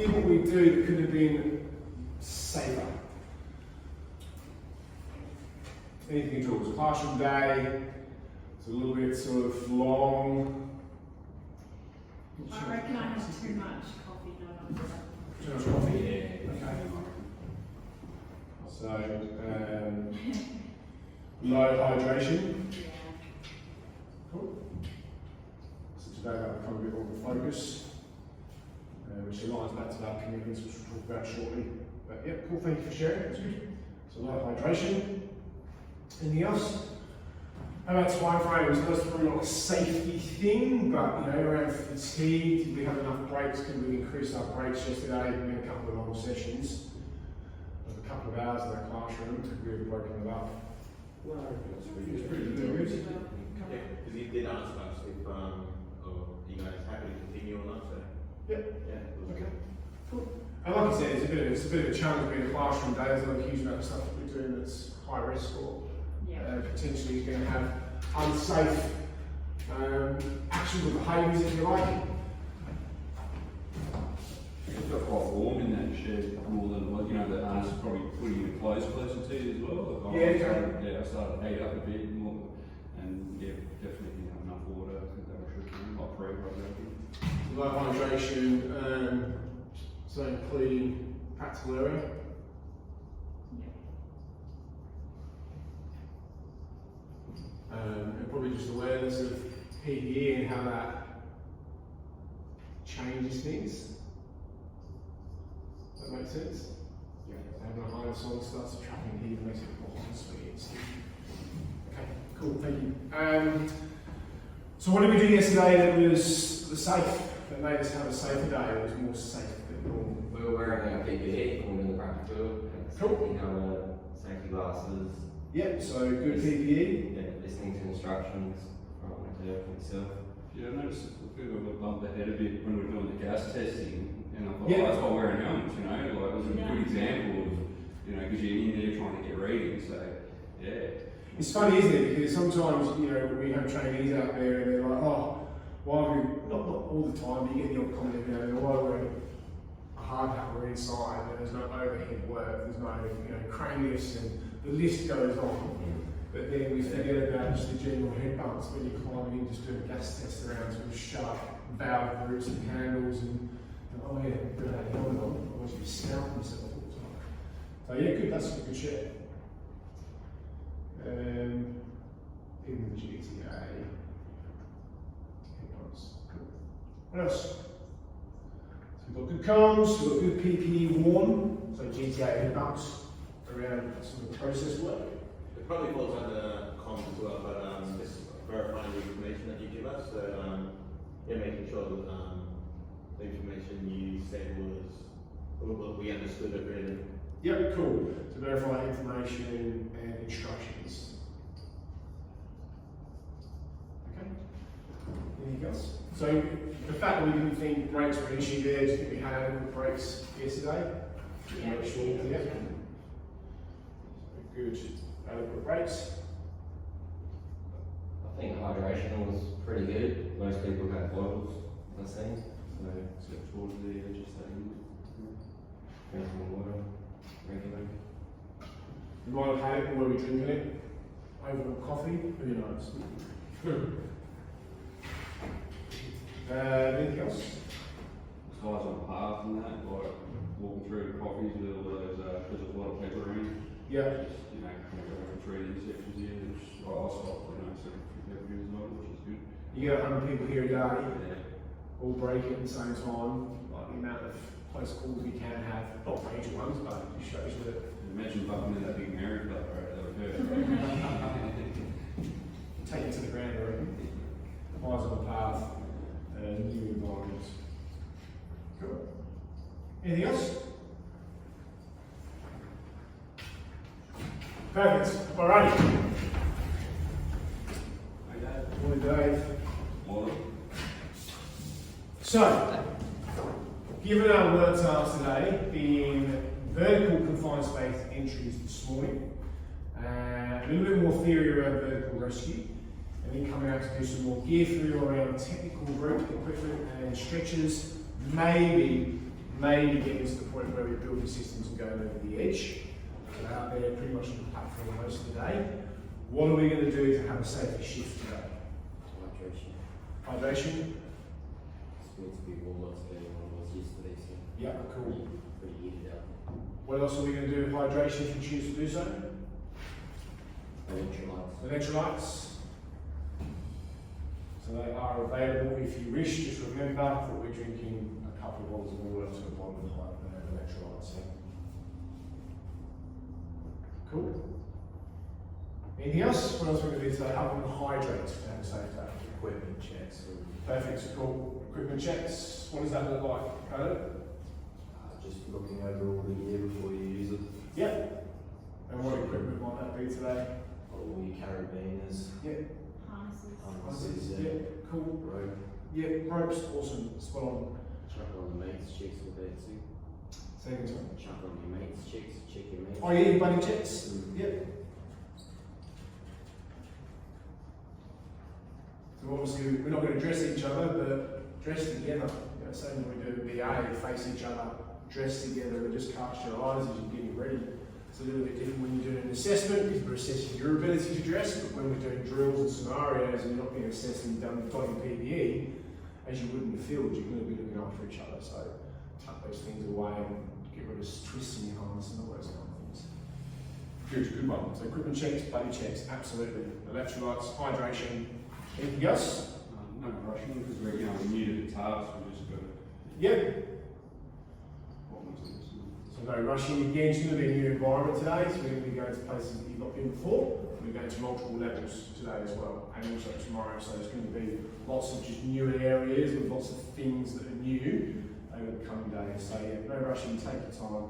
did what we do, it could have been safer. Anything at all. It was a classroom day. It's a little bit sort of long. I reckon I had too much coffee, Too much coffee? Yeah. Okay. So, low hydration. Yeah. Cool. So today that will become a bit more of a focus, which aligns back to our commitments, which we'll talk about shortly. But yeah, cool, thank you for sharing, that's good. So low hydration. Anything else? How about time frames? That's probably not a safety thing, but you know, around fatigue, did we have enough breaks? Could we increase our breaks yesterday? We had a couple of long sessions. A couple of hours in that classroom, could we have broken it up? Well, it's pretty good. Yeah, because you did ask us if you guys happy to continue or not, so. Yep. Yeah. Okay. Cool. And like I said, it's a bit of a challenge being a classroom day. There's not a huge amount of stuff that we're doing that's high risk or potentially going to have unsafe actions or behaviours, if you like. It's got quite warm in that shed more than what, you know, the harness is probably putting the clothes closer to you as well. I started to heat up a bit more, and yeah, definitely enough water. I think that was should not pre-hydration. Low hydration, so including practical area. And probably just awareness of PPE and how that changes things. Does that make sense? Yeah. Having a harness on starts trapping heat and makes it more hot and sweet. Okay, cool, thank you. So what did we do yesterday that was the safe, that made us have a safer day, that was more safe than normal? We were wearing our PPE when we were in the practical. Cool. We have safety glasses. Yep, so good PPE. Yeah, listening to instructions from myself. Yeah, I noticed a bit of a bump ahead a bit when we were doing the gas testing, and I thought, Yeah. oh, that's why I'm wearing helmets, you know, like it was a good example of, you know, because you're in there trying to get readings, so yeah. It's funny, isn't it? Because sometimes, you know, we have trainees out there and they're like, oh, why are we, not all the time, but you get the odd comment every now and then, why are we wearing a hard hat, we're inside, and there's no overhead work, there's no, you know, crane lifts, and the list goes on. But then we forget about just the general head bumps when you're climbing in, just doing a gas test around sort of sharp valve groups and handles, and oh yeah, put that helmet on, otherwise you scalp yourself all the time. So yeah, good, that's a good share. In the GTA. Cool. What else? So we've got good comms, we've got good PPE worn, so GTA head bumps around some of the process work. It probably falls under comms as well, but just verifying the information that you give us. So yeah, making sure that the information you said was what we understood it really. Yep, cool. To verify information and instructions. Okay. Anything else? So the fact that we didn't think breaks were an issue there, do you think we had adequate breaks yesterday? Yeah. Make sure, yeah. Good. Adequate breaks. I think hydration was pretty good. Most people had bottles, I think. So Except towards the edge of saying, drinking water regularly. We might have had it, or were we drinking it? Over coffee? Who knows? Anything else? guys on the path and that, like walking through the coffees with all those, because there's a lot of people around. Yeah. Just, you know, kind of going through these sections here, which I stopped, you know, so people here as well, which is good. You get 100 people here a day, Yeah. all break at the same time, like the amount of close calls we can have, not major ones, but it just shows that. Imagine bumping in that big Mary club, right? That would hurt. Take it to the ground, I reckon. Eyes on the path, new environments. Cool. Anything else? Perfect. Alrighty. Morning, Dave. Morning. So, given our work task today being vertical confined space entries this morning, a little bit more theory around vertical rescue, and then coming out to do some more gear through around technical rope equipment and stretchers, maybe maybe getting to the point where we're building systems and going over the edge. So they're out there pretty much on the platform most of the day. What are we going to do to have a safer shift today? Hydration. Hydration? It's going to be more lots better than it was yesterday, so Yeah, cool. pretty heated out. What else are we going to do with hydration if we choose to do so? Electrolytes. Electrolytes. So they are available if you wish. Just remember that we're drinking a couple of bottles of water to the bottom of the electrolytes. Yeah. Cool. Anything else? What else are we going to do today? Other than hydrate to have a safe day. Equipment checks. Perfect. So cool. Equipment checks. What does that look like? Caleb? Just looking over all the gear before you use it. Yep. And what equipment might that be today? All your carabiners, Yep. harnesses, Yep. Cool. rope. Yep. Ropes. Awesome. Spot on. Chuck on the mates checks with that too. Second time. Chuck on your mates checks, check your mates. Oh yeah, buddy checks. Mm. Yep. So obviously we're not going to dress each other, but dress together. You know, same as we do in BA, face each other, dress together, and just cast your eyes as you're getting ready. It's a little bit different when you're doing an assessment because we're assessing your ability to dress, but when we're doing drills and scenarios and you're not being assessed and done donning PPE, as you would in the field, you're going to be looking after each other. So tuck those things away and get rid of twists in your harness and all those kind of things. Good one. So equipment checks, buddy checks, absolutely. Electrolytes, hydration. Anything else? No rushing because we're new to the task. We just got to. Yep. What was this? So no rushing again. It's going to be a new environment today. So we're going to be going to places that you've not been before. We're going to multiple levels today as well, and also tomorrow. So there's going to be lots of just new areas with lots of things that are new over the coming days. So yeah, no rushing. Take your time.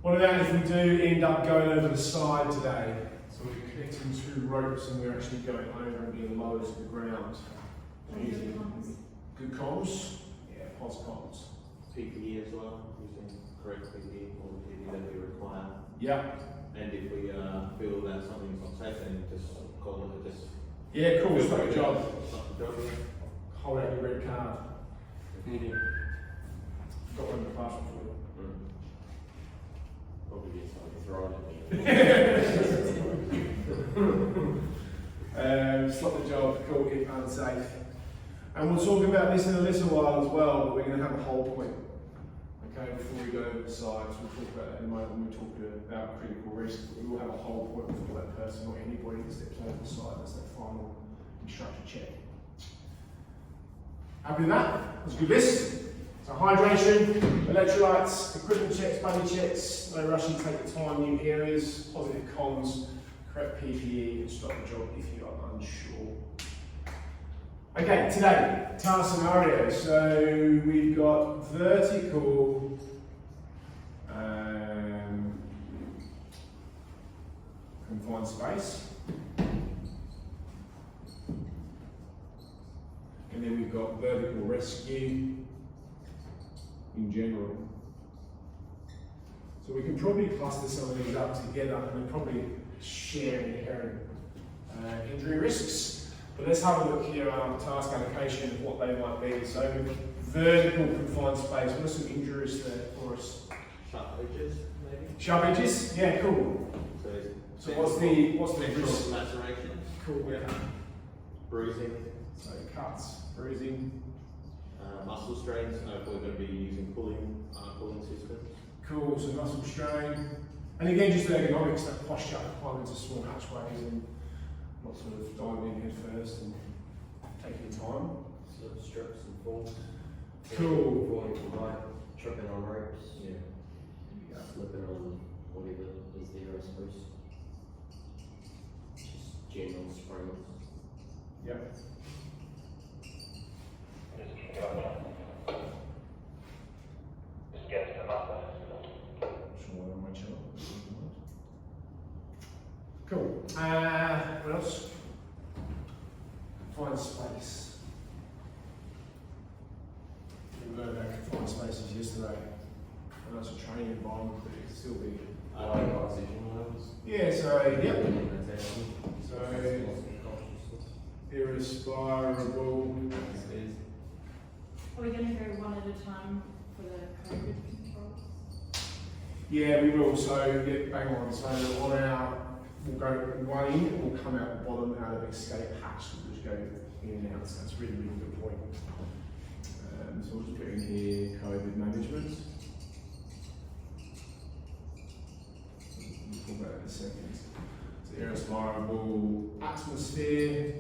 What about if we do end up going over the side today? So we're connecting two ropes and we're actually going over and being lowered to the ground. Using good comms? Yeah, POS comms. PPE as well, using correct PPE or the PPE that we require. Yeah. And if we feel that something's not safe, then just call it, just Yeah, cool. Stop your job. stop the job. Hold out your red card. Yeah. Got one in the classroom for you. Probably get something thrown at me. Stop the job, cool, get unsafe. And we'll talk about this in a little while as well, but we're going to have a whole point. Okay, before we go over the sides, we'll talk about that in a moment when we talk about critical risk, but we will have a whole point before that person or anybody that steps over the side. That's that final instructor check. Happy with that? That's a good list. So hydration, electrolytes, equipment checks, buddy checks, no rushing, take your time, new areas, positive comms, correct PPE, and stop the job if you are unsure. Okay, today, task scenario. So we've got vertical confined space. And then we've got vertical rescue in general. So we can probably cluster some of these up together and then probably share inherent injury risks. But let's have a look here at task allocation and what they might be. So vertical confined space, what are some injuries there for us? Sharp edges, maybe? Sharp edges? Yeah, cool. So what's the risk? Lacerations. Cool, yeah. Bruising. So cuts, bruising. Muscle strains, if we're going to be using pulling systems. Cool, so muscle strain. And again, just the ergonomics, that posture, climbing into small hatchways and not sort of diving in head first and taking your time. Slip, strips and falls. Cool. Falling from height, tripping on ropes. Yeah. Slipping on whatever is there, I suppose. Just general sprains. Yep. Cool. What else? Confined space. We learned about confined spaces yesterday. I know it's a training environment, but it can still be. Oxygen levels. Yeah, so, yep. Limitation. So, Loss of consciousness. irrespirable Are we going to go one at a time for the COVID controls? Yeah, we will. So, yeah, bang on. So, on our, we'll go one in and we'll come out the bottom out of escape hatch. We'll just go in and out. So, that's a really, really good point. So, we'll just put in here COVID management. We'll talk about it in a second. So, air aspirable atmosphere.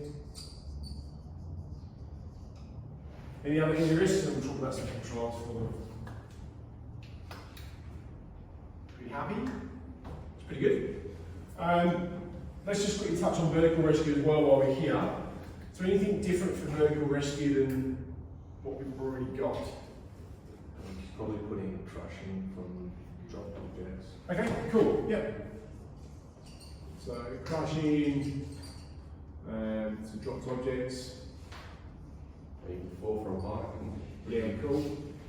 Any other injury risks? And we'll talk about some controls for them. Pretty happy? It's pretty good. Let's just quickly touch on vertical rescue as well while we're here. Is there anything different for vertical rescue than what we've already got? Probably putting crushing from dropped objects. Okay, cool, yep. So crushing, some dropped objects. Or even fall from height. Yeah, cool.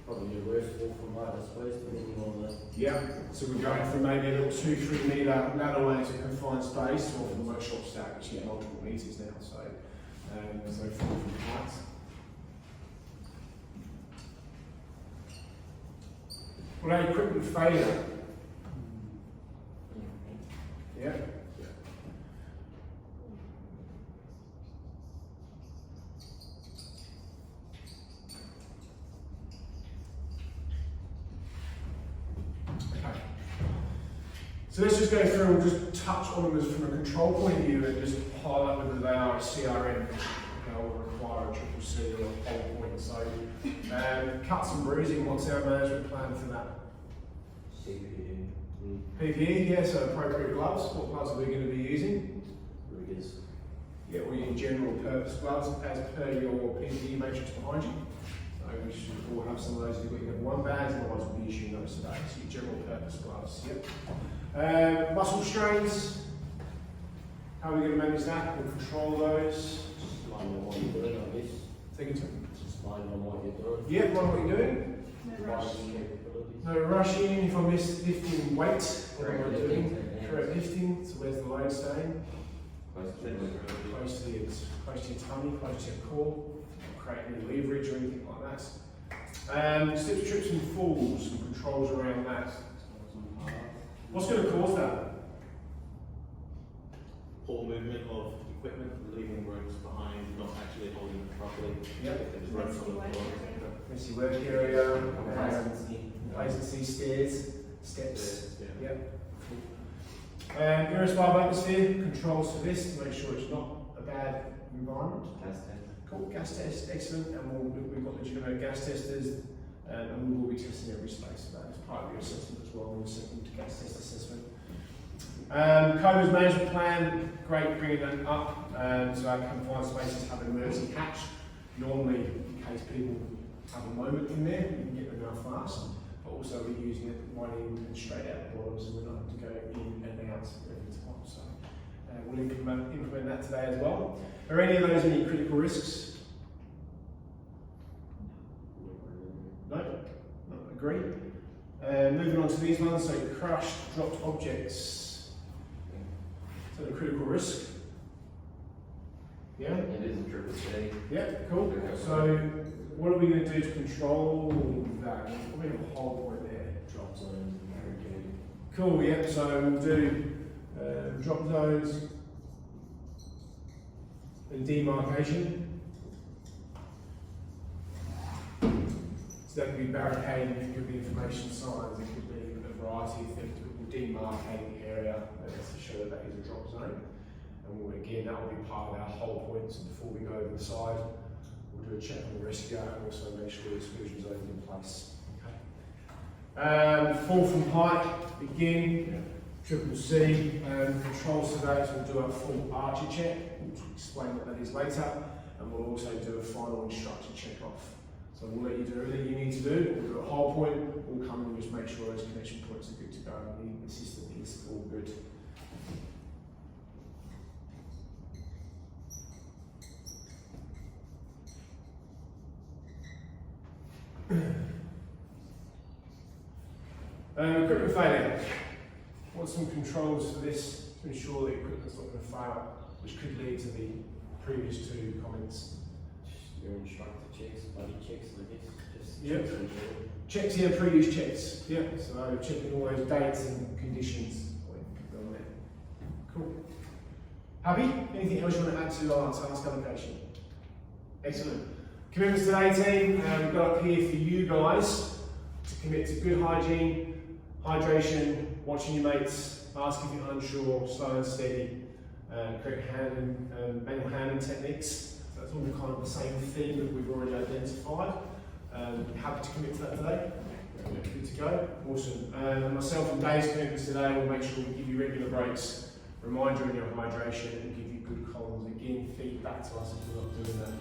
Probably the worst fall from height, I suppose, depending on the. Yeah, so we're going from maybe a little 2-3 metre ladder to confined space, or from the workshop stack, which is multiple metres now. So fall from height. What about equipment failure? Yeah. Okay. So let's just go through and just touch on them as from a control point of view and just highlight whether they are a CRM or require a triple C or a whole point. So cuts and bruising, what's our management plan for that? CPE. PPE, yeah, so appropriate gloves. What gloves are we going to be using? Riggers. Yeah, we use general purpose gloves as per your PPE matrix behind you. So we should all have some of those. You have one bag, otherwise we'll be issuing those today. So your general purpose gloves, yep. Muscle strains. How are we going to manage that? We'll control those. Just mind on what you're doing, I guess. Take it to. Just mind on what you're doing. Yeah, mind what you're doing. No rush. Capabilities. No rushing. If I miss lifting weight, what am I Correct doing? lifting. Correct lifting. So where's the load staying? Close to it. Close to your tummy, close to your core. Not create any leverage or anything like that. Slips, trips and falls, and controls around that. What's going to cause that? Poor movement of equipment, leaving ropes behind, not actually holding it properly. Yep. If there's ropes on the floor. Messy work area, Complacency. complacency, stairs, steps. Yeah. Yep. Aerospace atmosphere, controls for this to make sure it's not a bad environment. Gas test. Cool, gas test, excellent. And we've got legitimate gas testers, and we will be testing every space of that as part of your assessment as well, in the second gas test assessment. COVID management plan, great bringing that up. So our confined spaces have an emergency hatch. Normally, in case people have a moment in there, you can get them out fast. But also we're using it one in and straight out the bottom, so we're not having to go in and out every time. So we'll implement that today as well. Are any of those any critical risks? No? No, agree. Moving on to these ones, so crushed, dropped objects. So the critical risk. Yeah? It is a triple C. Yeah, cool. So what are we going to do to control that? We have a whole point there. Drop zones and barricading. Cool, yeah, so we'll do drop zones and demarcation. So that could be barricading, it could be information signs, it could be a variety of things. We'll demarcate the area to show that that is a drop zone. And again, that will be part of our whole point. So before we go over the side, we'll do a check on the rescue and also make sure the exclusion zones are in place. Okay. Fall from height, again, triple C, control surveys, we'll do a full archer check, we'll explain what that is later, and we'll also do a final instructor check off. So we'll let you do everything you need to do, we'll do a whole point, we'll come and just make sure those connection points are good to go, and the system is all good. Equipment failure. What's some controls for this to ensure the equipment's not going to fail, which could lead to the previous two comments? your instructor checks, buddy checks, I guess. Just Yep. checks in general. Checks here, previous checks. Yeah, so checking all those dates and conditions. On there. Cool. Happy? Anything else you want to add to our task allocation? Excellent. Commitments today, team. We've got up here for you guys to commit to good hygiene, hydration, watching your mates, ask if you're unsure, slow and steady, correct manual handling techniques. So that's all kind of the same theme that we've already identified. Happy to commit to that today? Good to go? Awesome. Myself and Dave's commitments today will make sure we give you regular breaks, remind you on your hydration, and give you good columns. Again, feedback to us if you're not doing that.